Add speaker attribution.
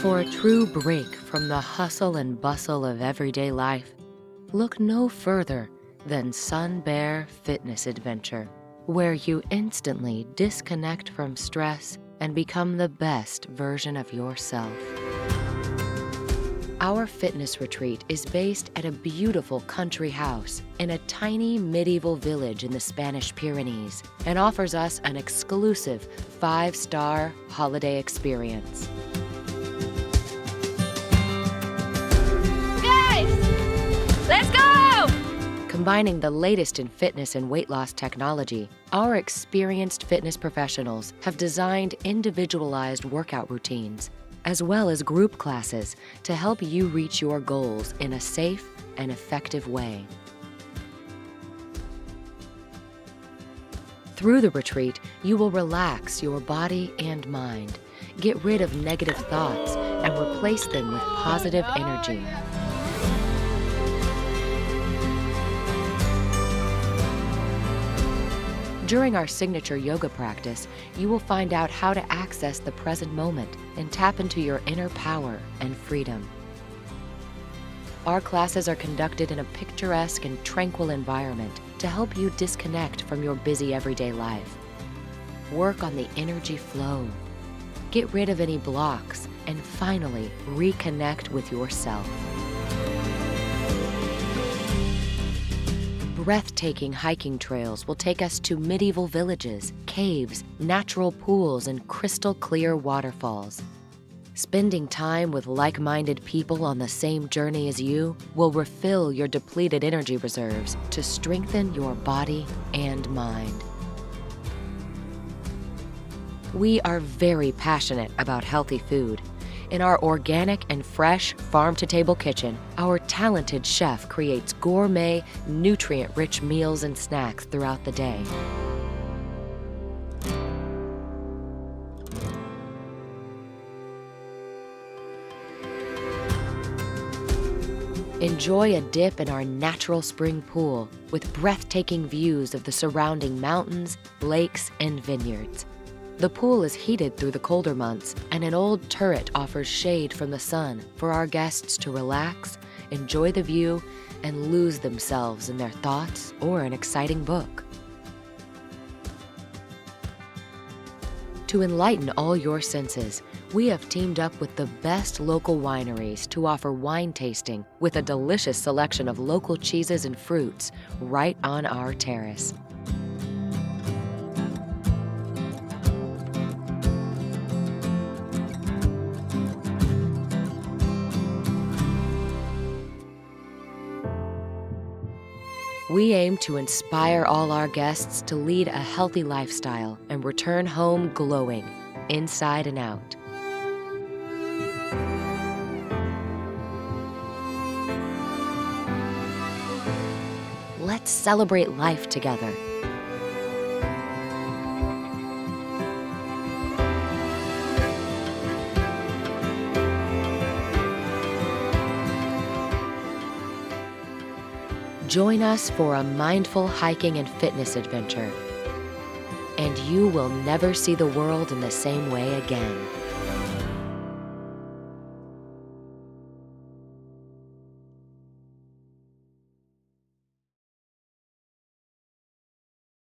Speaker 1: For a true break from the hustle and bustle of everyday life, look no further than SUNBEAR Fitness Adventure, where you instantly disconnect from stress and become the best version of yourself. Our fitness retreat is based at a beautiful country house in a tiny medieval village in the Spanish Pyrenees and offers us an exclusive 5-star holiday experience.
Speaker 2: Let's go!
Speaker 1: Combining the latest in fitness and weight loss technology, our experienced fitness professionals have designed individualized workout routines, as well as group classes to help you reach your goals in a safe and effective way. Through the retreat, you will relax your body and mind, get rid of negative thoughts, and replace them with positive energy. During our signature yoga practice, you will find out how to access the present moment and tap into your inner power and freedom. Our classes are conducted in a picturesque and tranquil environment to help you disconnect from your busy everyday life. Work on the energy flow, get rid of any blocks, and finally reconnect with yourself. Breathtaking hiking trails will take us to medieval villages, caves, natural pools, and crystal clear waterfalls. Spending time with like-minded people on the same journey as you will refill your depleted energy reserves to strengthen your body and mind. We are very passionate about healthy food. In our organic and fresh farm-to-table kitchen, our talented chef creates gourmet, nutrient-rich meals and snacks throughout the day. Enjoy a dip in our natural spring pool with breathtaking views of the surrounding mountains, lakes, and vineyards. The pool is heated through the colder months, and an old turret offers shade from the sun for our guests to relax, enjoy the view, and lose themselves in their thoughts or an exciting book. To enlighten all your senses, we have teamed up with the best local wineries to offer wine tasting with a delicious selection of local cheeses and fruits right on our terrace. We aim to inspire all our guests to lead a healthy lifestyle and return home glowing, inside and out. Let's celebrate life together. Join us for a mindful hiking and fitness adventure, and you will never see the world in the same way again.